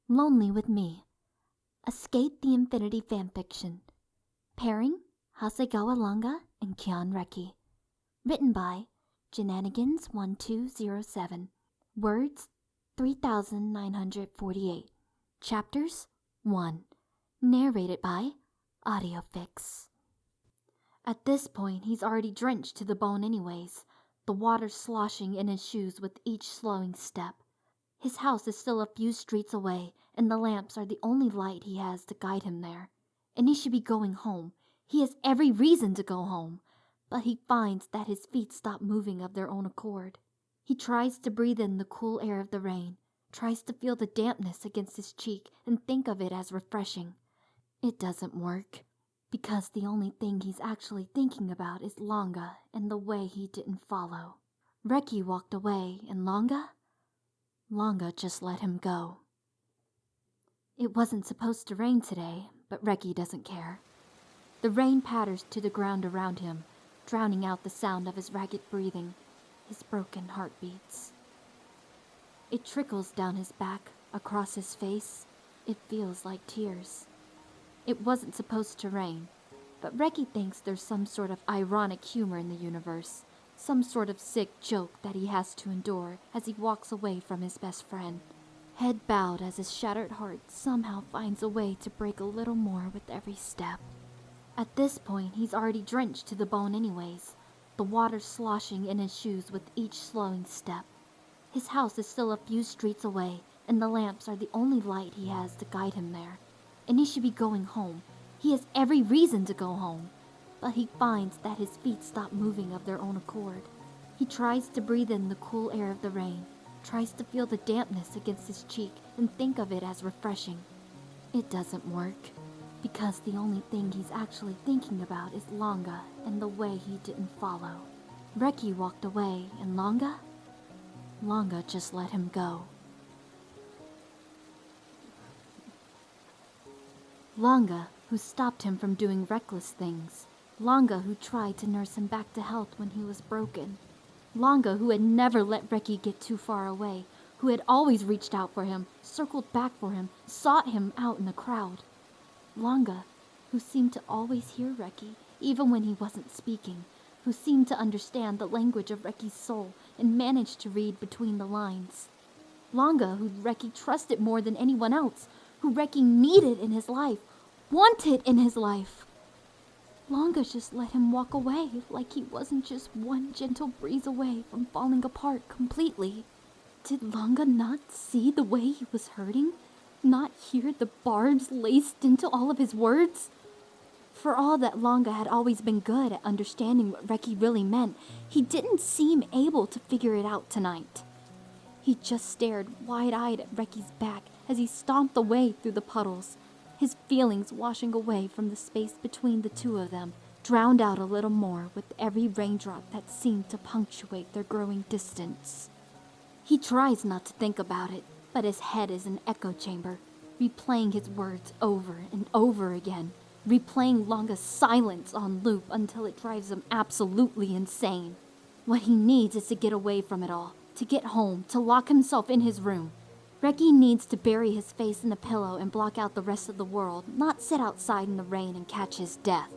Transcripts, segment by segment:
Lonely with Me. Escape the Infinity Fanfiction. Pairing Hasegawa Langa and Kyan Reki. Written by Shenanigans1207. Words 3948. Chapters 1. Narrated by AudioFics. At this point, he's already drenched to the bone anyways, the water sloshing in his shoes with each slowing step. His house is still a few streets away, and the lamps are the only light he has to guide him there. And he should be going home. He has every reason to go home. But he finds that his feet stop moving of their own accord. He tries to breathe in the cool air of the rain, tries to feel the dampness against his cheek and think of it as refreshing. It doesn't work, because the only thing he's actually thinking about is Langa and the way he didn't follow. Reki walked away, and Langa just let him go. It wasn't supposed to rain today, but Reki doesn't care. The rain patters to the ground around him, drowning out the sound of his ragged breathing, his broken heartbeats. It trickles down his back, across his face. It feels like tears. It wasn't supposed to rain, but Reki thinks there's some sort of ironic humor in the universe, some sort of sick joke that he has to endure as he walks away from his best friend. Head bowed as his shattered heart somehow finds a way to break a little more with every step. At this point, he's already drenched to the bone anyways, the water sloshing in his shoes with each slowing step. His house is still a few streets away, and the lamps are the only light he has to guide him there. And he should be going home. He has every reason to go home. But he finds that his feet stop moving of their own accord. He tries to breathe in the cool air of the rain, tries to feel the dampness against his cheek and think of it as refreshing. It doesn't work, because the only thing he's actually thinking about is Langa and the way he didn't follow. Reki walked away, and Langa just let him go. Langa, who stopped him from doing reckless things. Langa, who tried to nurse him back to health when he was broken. Langa, who had never let Reki get too far away, who had always reached out for him, circled back for him, sought him out in the crowd. Langa, who seemed to always hear Reki, even when he wasn't speaking, who seemed to understand the language of Reki's soul and managed to read between the lines. Langa, who Reki trusted more than anyone else, who Reki needed in his life, wanted in his life. Langa just let him walk away like he wasn't just one gentle breeze away from falling apart completely. Did Langa not see the way he was hurting? Not hear the barbs laced into all of his words? For all that Langa had always been good at understanding what Reki really meant, he didn't seem able to figure it out tonight. He just stared wide-eyed at Reki's back as he stomped away through the puddles, his feelings washing away from the space between the two of them, drowned out a little more with every raindrop that seemed to punctuate their growing distance. He tries not to think about it, but his head is an echo chamber, replaying his words over and over again, replaying Langa's silence on loop until it drives him absolutely insane. What he needs is to get away from it all, to get home, to lock himself in his room. Reki needs to bury his face in a pillow and block out the rest of the world, not sit outside in the rain and catch his death.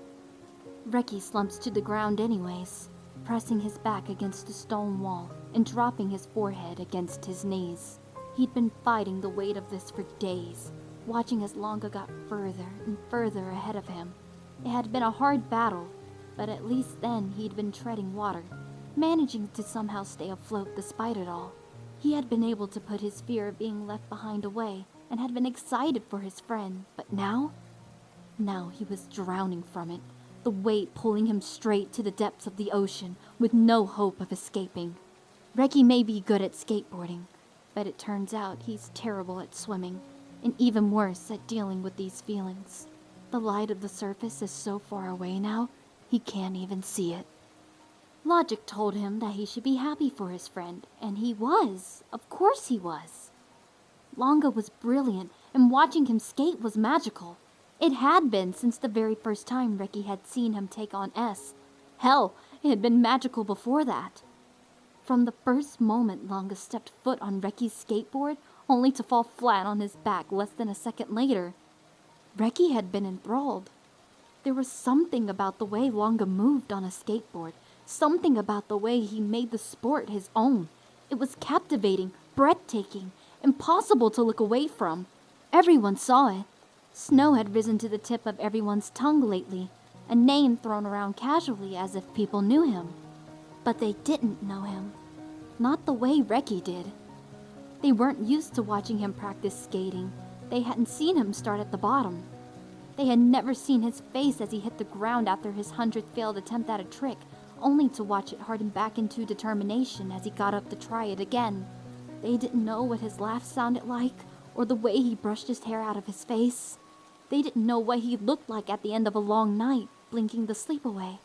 Reki slumps to the ground anyways, pressing his back against a stone wall and dropping his forehead against his knees. He'd been fighting the weight of this for days, watching as Langa got further and further ahead of him. It had been a hard battle, but at least then he'd been treading water, managing to somehow stay afloat despite it all. He had been able to put his fear of being left behind away and had been excited for his friend, but now he was drowning from it, the weight pulling him straight to the depths of the ocean with no hope of escaping. Reki may be good at skateboarding, but it turns out he's terrible at swimming, and even worse at dealing with these feelings. The light of the surface is so far away now, he can't even see it. Logic told him that he should be happy for his friend, and he was. Of course he was. Langa was brilliant, and watching him skate was magical. It had been since the very first time Reki had seen him take on S. Hell, it had been magical before that. From the first moment Langa stepped foot on Reki's skateboard, only to fall flat on his back less than a second later. Reki had been enthralled. There was something about the way Langa moved on a skateboard, something about the way he made the sport his own. It was captivating, breathtaking, impossible to look away from. Everyone saw it. Snow had risen to the tip of everyone's tongue lately, a name thrown around casually as if people knew him. But they didn't know him. Not the way Reki did. They weren't used to watching him practice skating. They hadn't seen him start at the bottom. They had never seen his face as he hit the ground after his 100th failed attempt at a trick, only to watch it harden back into determination as he got up to try it again. They didn't know what his laugh sounded like, or the way he brushed his hair out of his face. They didn't know what he looked like at the end of a long night, blinking the sleep away.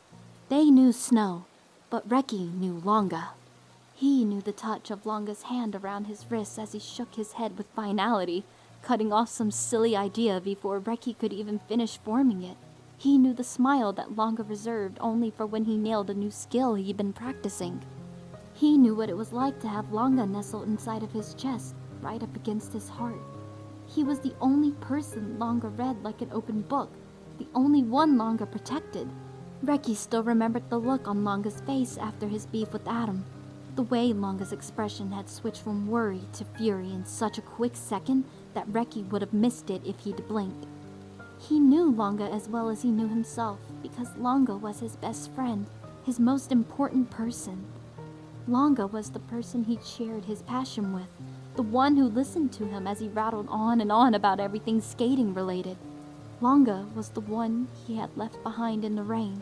They knew Snow, but Reki knew Langa. He knew the touch of Langa's hand around his wrist as he shook his head with finality, cutting off some silly idea before Reki could even finish forming it. He knew the smile that Langa reserved only for when he nailed a new skill he'd been practicing. He knew what it was like to have Langa nestled inside of his chest, right up against his heart. He was the only person Langa read like an open book, the only one Langa protected. Reki still remembered the look on Langa's face after his beef with Adam. The way Langa's expression had switched from worry to fury in such a quick second that Reki would have missed it if he'd blinked. He knew Langa as well as he knew himself because Langa was his best friend, his most important person. Langa was the person he'd shared his passion with, the one who listened to him as he rattled on and on about everything skating related. Langa was the one he had left behind in the rain,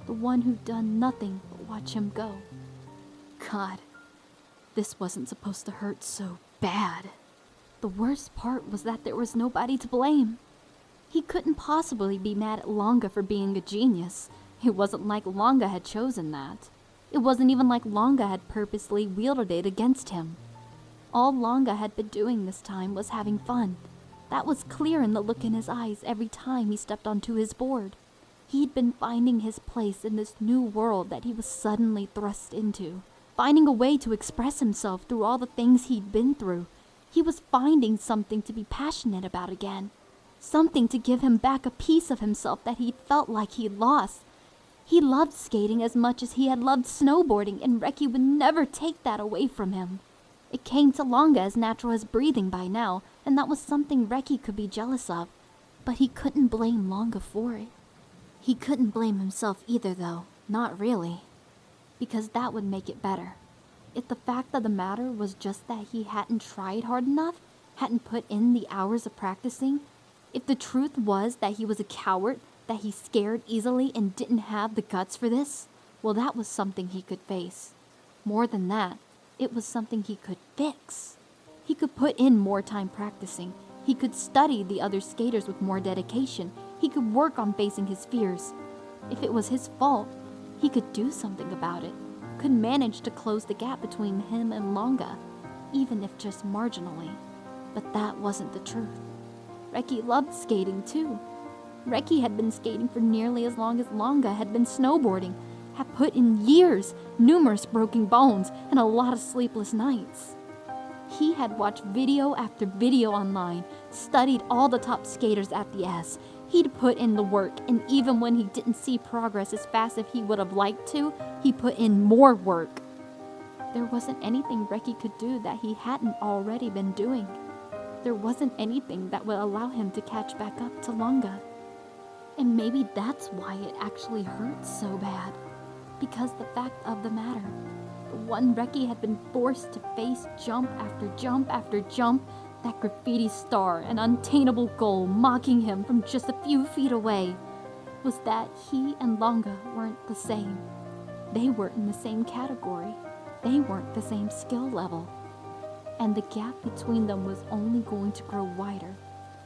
the one who'd done nothing but watch him go. God, this wasn't supposed to hurt so bad. The worst part was that there was nobody to blame. He couldn't possibly be mad at Langa for being a genius. It wasn't like Langa had chosen that. It wasn't even like Langa had purposely wielded it against him. All Langa had been doing this time was having fun. That was clear in the look in his eyes every time he stepped onto his board. He'd been finding his place in this new world that he was suddenly thrust into, finding a way to express himself through all the things he'd been through. He was finding something to be passionate about again, something to give him back a piece of himself that he'd felt like he'd lost. He loved skating as much as he had loved snowboarding, and Reki would never take that away from him. It came to Langa as natural as breathing by now, and that was something Reki could be jealous of, but he couldn't blame Langa for it. He couldn't blame himself either though, not really, because that would make it better. If the fact of the matter was just that he hadn't tried hard enough, hadn't put in the hours of practicing, if the truth was that he was a coward, that he scared easily and didn't have the guts for this, well, that was something he could face. More than that, it was something he could fix. He could put in more time practicing. He could study the other skaters with more dedication. He could work on facing his fears. If it was his fault, he could do something about it, could manage to close the gap between him and Langa, even if just marginally. But that wasn't the truth. Reki loved skating too. Reki had been skating for nearly as long as Langa had been snowboarding, had put in years, numerous broken bones, and a lot of sleepless nights. He had watched video after video online, studied all the top skaters at the S. He'd put in the work, and even when he didn't see progress as fast as he would have liked to, he put in more work. There wasn't anything Reki could do that he hadn't already been doing. There wasn't anything that would allow him to catch back up to Langa. And maybe that's why it actually hurts so bad. Because the fact of the matter, the one Reki had been forced to face jump after jump after jump, that graffiti star, an unattainable goal mocking him from just a few feet away, was that he and Langa weren't the same. They weren't in the same category. They weren't the same skill level. And the gap between them was only going to grow wider,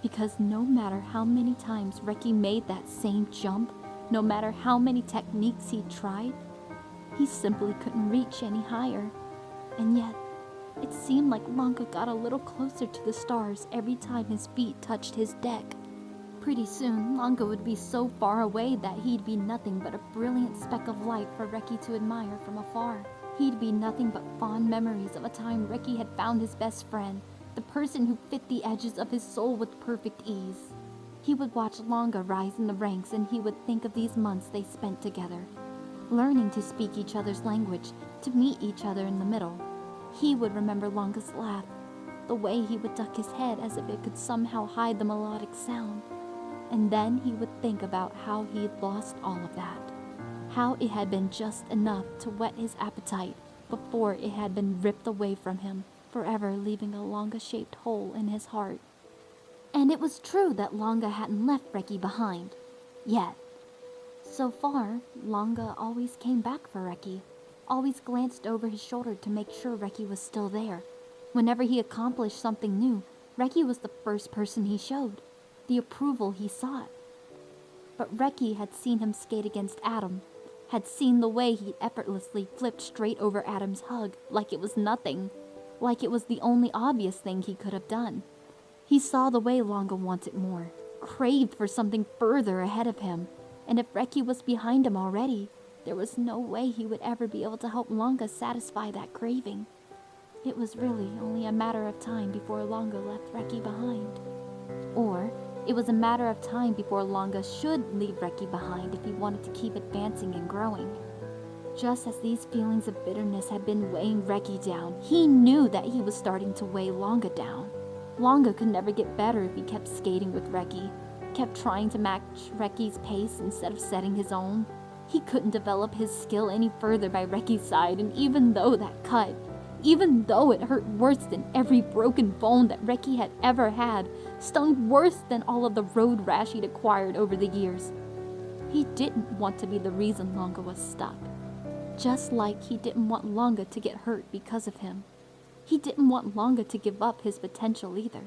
because no matter how many times Reki made that same jump, no matter how many techniques he tried, he simply couldn't reach any higher. And yet, it seemed like Langa got a little closer to the stars every time his feet touched his deck. Pretty soon, Langa would be so far away that he'd be nothing but a brilliant speck of light for Reki to admire from afar. He'd be nothing but fond memories of a time Reki had found his best friend, the person who fit the edges of his soul with perfect ease. He would watch Langa rise in the ranks, and he would think of these months they spent together, learning to speak each other's language, to meet each other in the middle. He would remember Langa's laugh, the way he would duck his head as if it could somehow hide the melodic sound. And then he would think about how he'd lost all of that, how it had been just enough to whet his appetite before it had been ripped away from him, forever leaving a Langa-shaped hole in his heart. And it was true that Langa hadn't left Reki behind, yet. So far, Langa always came back for Reki, always glanced over his shoulder to make sure Reki was still there. Whenever he accomplished something new, Reki was the first person he showed, the approval he sought. But Reki had seen him skate against Adam, had seen the way he effortlessly flipped straight over Adam's hug like it was nothing, like it was the only obvious thing he could have done. He saw the way Langa wanted more, craved for something further ahead of him, and if Reki was behind him already, there was no way he would ever be able to help Langa satisfy that craving. It was really only a matter of time before Langa left Reki behind. Or, it was a matter of time before Langa should leave Reki behind if he wanted to keep advancing and growing. Just as these feelings of bitterness had been weighing Reki down, he knew that he was starting to weigh Langa down. Langa could never get better if he kept skating with Reki, kept trying to match Reki's pace instead of setting his own. He couldn't develop his skill any further by Reki's side, and even though that cut, even though it hurt worse than every broken bone that Reki had ever had, stung worse than all of the road rash he'd acquired over the years, he didn't want to be the reason Langa was stuck. Just like he didn't want Langa to get hurt because of him. He didn't want Langa to give up his potential either.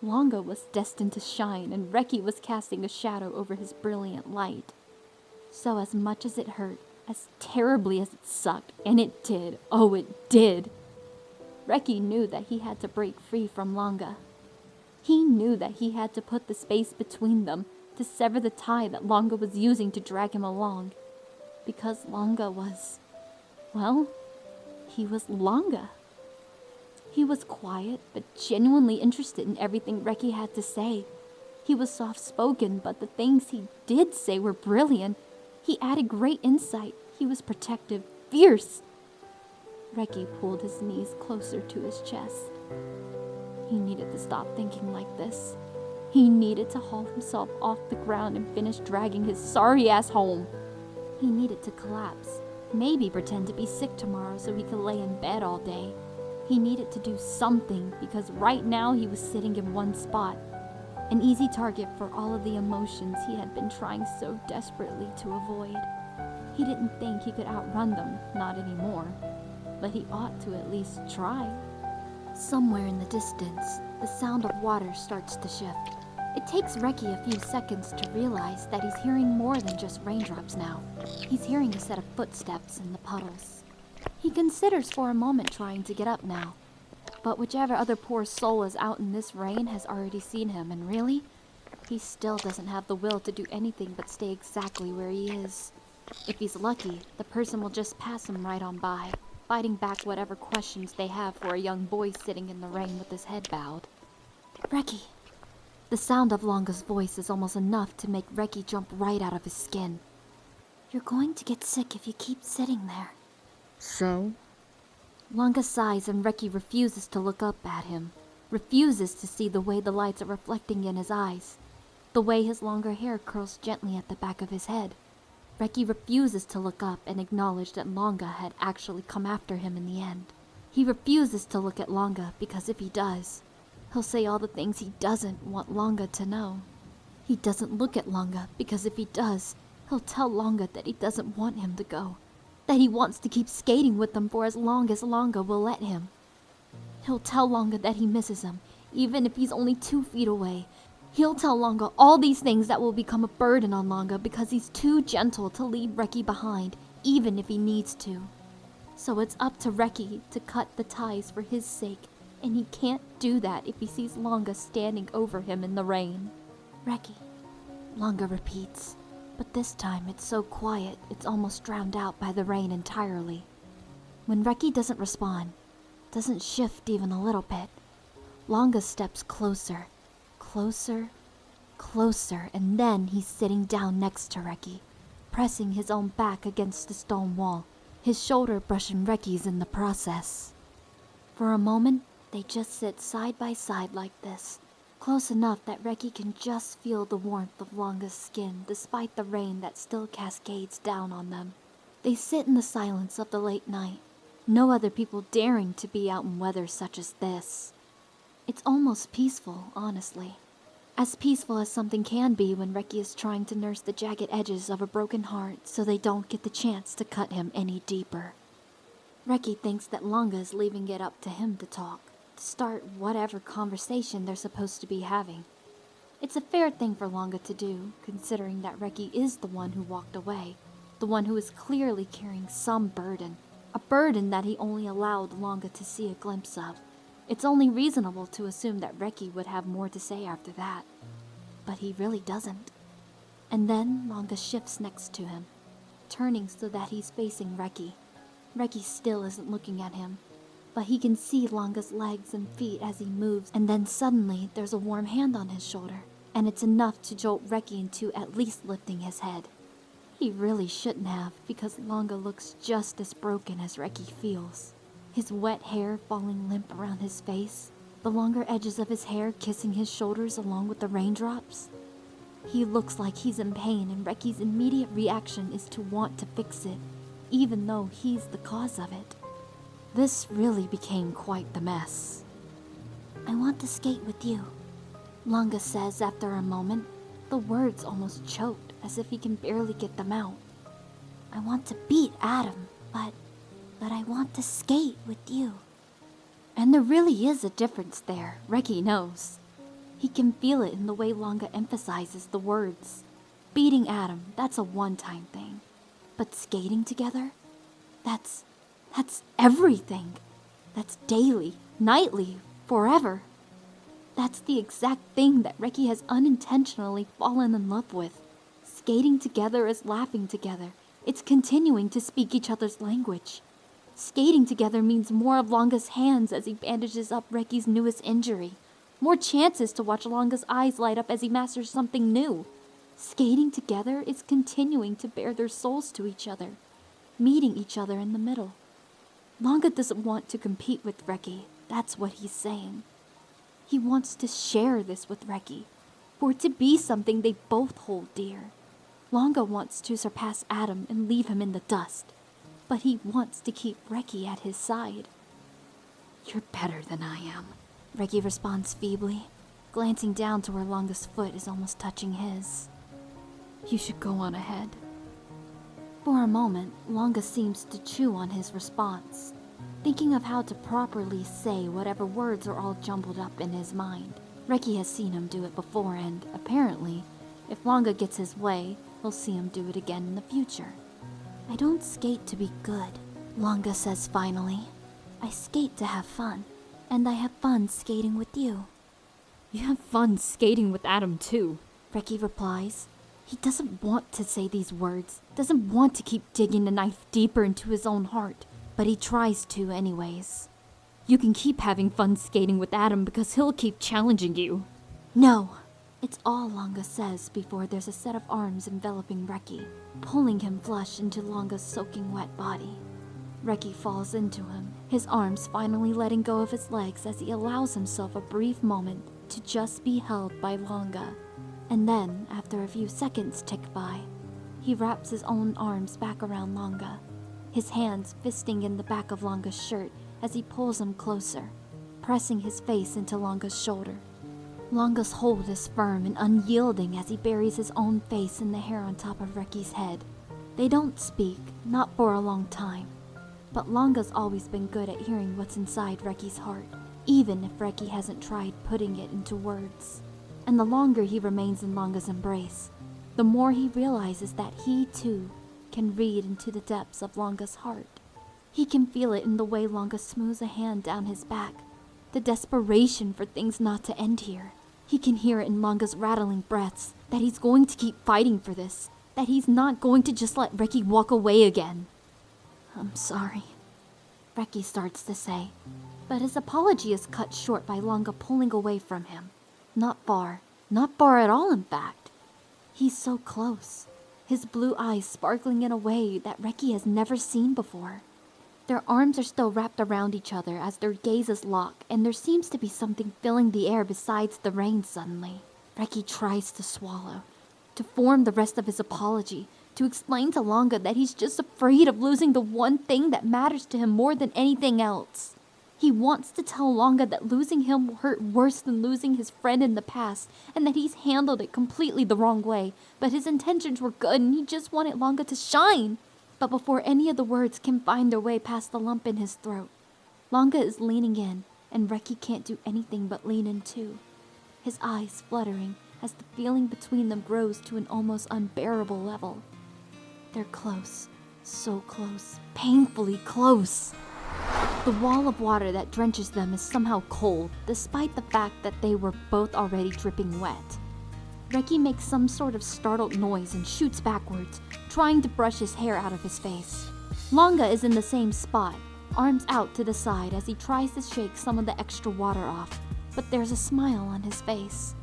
Langa was destined to shine, and Reki was casting a shadow over his brilliant light. So as much as it hurt, as terribly as it sucked, and it did, oh it did, Reki knew that he had to break free from Langa. He knew that he had to put the space between them to sever the tie that Langa was using to drag him along. Because Langa was, well, he was Langa. He was quiet, but genuinely interested in everything Reki had to say. He was soft-spoken, but the things he did say were brilliant. He added great insight. He was protective, fierce. Reki pulled his knees closer to his chest. He needed to stop thinking like this. He needed to haul himself off the ground and finish dragging his sorry ass home. He needed to collapse, maybe pretend to be sick tomorrow so he could lay in bed all day. He needed to do something because right now he was sitting in one spot, an easy target for all of the emotions he had been trying so desperately to avoid. He didn't think he could outrun them, not anymore, but he ought to at least try. Somewhere in the distance, the sound of water starts to shift. It takes Reki a few seconds to realize that he's hearing more than just raindrops now. He's hearing a set of footsteps in the puddles. He considers for a moment trying to get up now, but whichever other poor soul is out in this rain has already seen him, and really, he still doesn't have the will to do anything but stay exactly where he is. If he's lucky, the person will just pass him right on by, fighting back whatever questions they have for a young boy sitting in the rain with his head bowed. Reki! The sound of Langa's voice is almost enough to make Reki jump right out of his skin. You're going to get sick if you keep sitting there. So? Langa sighs and Reki refuses to look up at him, refuses to see the way the lights are reflecting in his eyes, the way his longer hair curls gently at the back of his head. Reki refuses to look up and acknowledge that Langa had actually come after him in the end. He refuses to look at Langa because if he does, he'll say all the things he doesn't want Langa to know. He doesn't look at Langa because if he does, he'll tell Langa that he doesn't want him to go, that he wants to keep skating with them for as long as Langa will let him. He'll tell Langa that he misses him, even if he's only 2 feet away. He'll tell Langa all these things that will become a burden on Langa because he's too gentle to leave Reki behind, even if he needs to. So it's up to Reki to cut the ties for his sake, and he can't do that if he sees Langa standing over him in the rain. Reki, Langa repeats, but this time it's so quiet it's almost drowned out by the rain entirely. When Reki doesn't respond, doesn't shift even a little bit, Langa steps closer, closer, closer, and then he's sitting down next to Reki, pressing his own back against the stone wall, his shoulder brushing Reki's in the process. For a moment, they just sit side by side like this, close enough that Reki can just feel the warmth of Langa's skin despite the rain that still cascades down on them. They sit in the silence of the late night, no other people daring to be out in weather such as this. It's almost peaceful, honestly. As peaceful as something can be when Reki is trying to nurse the jagged edges of a broken heart so they don't get the chance to cut him any deeper. Reki thinks that Langa is leaving it up to him to talk, to start whatever conversation they're supposed to be having. It's a fair thing for Langa to do, considering that Reki is the one who walked away, the one who is clearly carrying some burden, a burden that he only allowed Langa to see a glimpse of. It's only reasonable to assume that Reki would have more to say after that. But he really doesn't. And then Langa shifts next to him, turning so that he's facing Reki. Reki still isn't looking at him, but he can see Langa's legs and feet as he moves, and then suddenly there's a warm hand on his shoulder, and it's enough to jolt Reki into at least lifting his head. He really shouldn't have, because Langa looks just as broken as Reki feels. His wet hair falling limp around his face, the longer edges of his hair kissing his shoulders along with the raindrops. He looks like he's in pain, and Reki's immediate reaction is to want to fix it, even though he's the cause of it. This really became quite the mess. "I want to skate with you," Langa says after a moment, the words almost choked as if he can barely get them out. "I want to beat Adam, but I want to skate with you." And there really is a difference there, Reki knows. He can feel it in the way Langa emphasizes the words. Beating Adam, that's a one-time thing. But skating together? That's everything. That's daily, nightly, forever. That's the exact thing that Reki has unintentionally fallen in love with. Skating together is laughing together. It's continuing to speak each other's language. Skating together means more of Langa's hands as he bandages up Reki's newest injury. More chances to watch Langa's eyes light up as he masters something new. Skating together is continuing to bare their souls to each other, meeting each other in the middle. Langa doesn't want to compete with Reki, that's what he's saying. He wants to share this with Reki, for it to be something they both hold dear. Langa wants to surpass Adam and leave him in the dust, but he wants to keep Reki at his side. "You're better than I am," Reki responds feebly, glancing down to where Langa's foot is almost touching his. "You should go on ahead." For a moment, Langa seems to chew on his response, thinking of how to properly say whatever words are all jumbled up in his mind. Reki has seen him do it before, and apparently, if Langa gets his way, he'll see him do it again in the future. "I don't skate to be good," Langa says finally. "I skate to have fun, and I have fun skating with you." "You have fun skating with Adam too," Reki replies. He doesn't want to say these words, doesn't want to keep digging the knife deeper into his own heart, but he tries to anyways. "You can keep having fun skating with Adam because he'll keep challenging you." "No." It's all Langa says before there's a set of arms enveloping Reki, pulling him flush into Langa's soaking wet body. Reki falls into him, his arms finally letting go of his legs as he allows himself a brief moment to just be held by Langa. And then, after a few seconds tick by, he wraps his own arms back around Langa, his hands fisting in the back of Langa's shirt as he pulls him closer, pressing his face into Langa's shoulder. Langa's hold is firm and unyielding as he buries his own face in the hair on top of Reki's head. They don't speak, not for a long time, but Langa's always been good at hearing what's inside Reki's heart, even if Reki hasn't tried putting it into words. And the longer he remains in Langa's embrace, the more he realizes that he, too, can read into the depths of Langa's heart. He can feel it in the way Langa smooths a hand down his back, the desperation for things not to end here. He can hear it in Langa's rattling breaths, that he's going to keep fighting for this, that he's not going to just let Reki walk away again. "I'm sorry," Reki starts to say, But his apology is cut short by Langa pulling away from him. Not far at all in fact. He's so close, his blue eyes sparkling in a way that Reki has never seen before. Their arms are still wrapped around each other as their gazes lock, and there seems to be something filling the air besides the rain suddenly. Reki tries to swallow, to form the rest of his apology, to explain to Langa that he's just afraid of losing the one thing that matters to him more than anything else. He wants to tell Langa that losing him will hurt worse than losing his friend in the past, and that he's handled it completely the wrong way, but his intentions were good and he just wanted Langa to shine. But before any of the words can find their way past the lump in his throat, Langa is leaning in, and Reki can't do anything but lean in too, his eyes fluttering as the feeling between them grows to an almost unbearable level. They're close, so close, painfully close. The wall of water that drenches them is somehow cold, despite the fact that they were both already dripping wet. Reki makes some sort of startled noise and shoots backwards, trying to brush his hair out of his face. Langa is in the same spot, arms out to the side as he tries to shake some of the extra water off, but there's a smile on his face.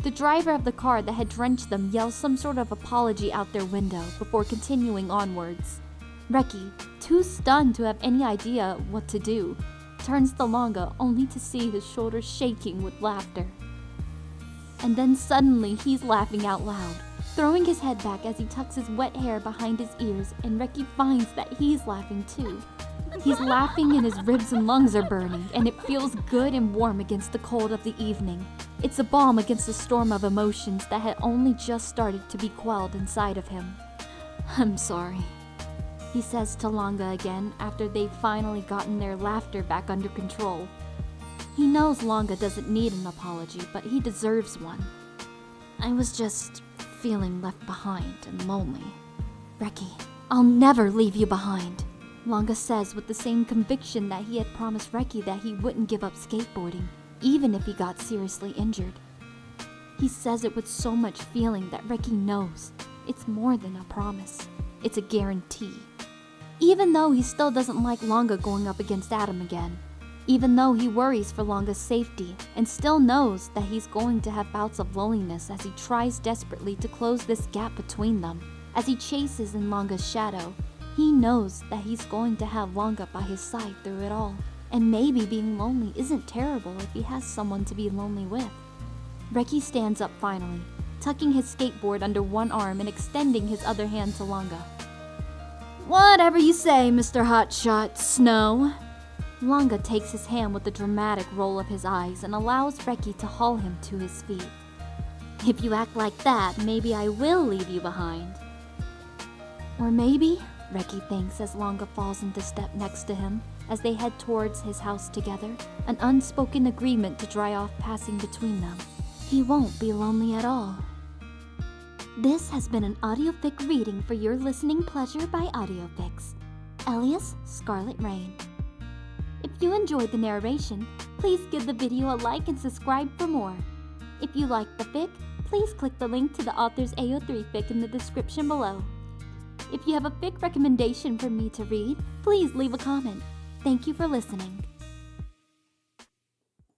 The driver of the car that had drenched them yells some sort of apology out their window before continuing onwards. Reki, too stunned to have any idea what to do, turns to Langa only to see his shoulders shaking with laughter. And then suddenly he's laughing out loud, throwing his head back as he tucks his wet hair behind his ears, and Reki finds that he's laughing too. He's laughing and his ribs and lungs are burning, and it feels good and warm against the cold of the evening. It's a balm against the storm of emotions that had only just started to be quelled inside of him. "I'm sorry," he says to Langa again after they've finally gotten their laughter back under control. He knows Langa doesn't need an apology, but he deserves one. "I was just feeling left behind and lonely." "Reki, I'll never leave you behind," Langa says with the same conviction that he had promised Reki that he wouldn't give up skateboarding, even if he got seriously injured. He says it with so much feeling that Reki knows it's more than a promise. It's a guarantee. Even though he still doesn't like Langa going up against Adam again, even though he worries for Langa's safety and still knows that he's going to have bouts of loneliness as he tries desperately to close this gap between them, as he chases in Langa's shadow, he knows that he's going to have Langa by his side through it all. And maybe being lonely isn't terrible if he has someone to be lonely with. Reki stands up finally, tucking his skateboard under one arm and extending his other hand to Langa. "Whatever you say, Mr. Hotshot Snow." Langa takes his hand with a dramatic roll of his eyes and allows Reki to haul him to his feet. "If you act like that, maybe I will leave you behind." Or maybe, Reki thinks as Langa falls into step next to him as they head towards his house together, an unspoken agreement to dry off passing between them. He won't be lonely at all. This has been an AudioFic reading for your listening pleasure by AudioFics, alias Scarlet Rain. If you enjoyed the narration, please give the video a like and subscribe for more. If you like the fic, please click the link to the author's AO3 fic in the description below. If you have a fic recommendation for me to read, please leave a comment. Thank you for listening.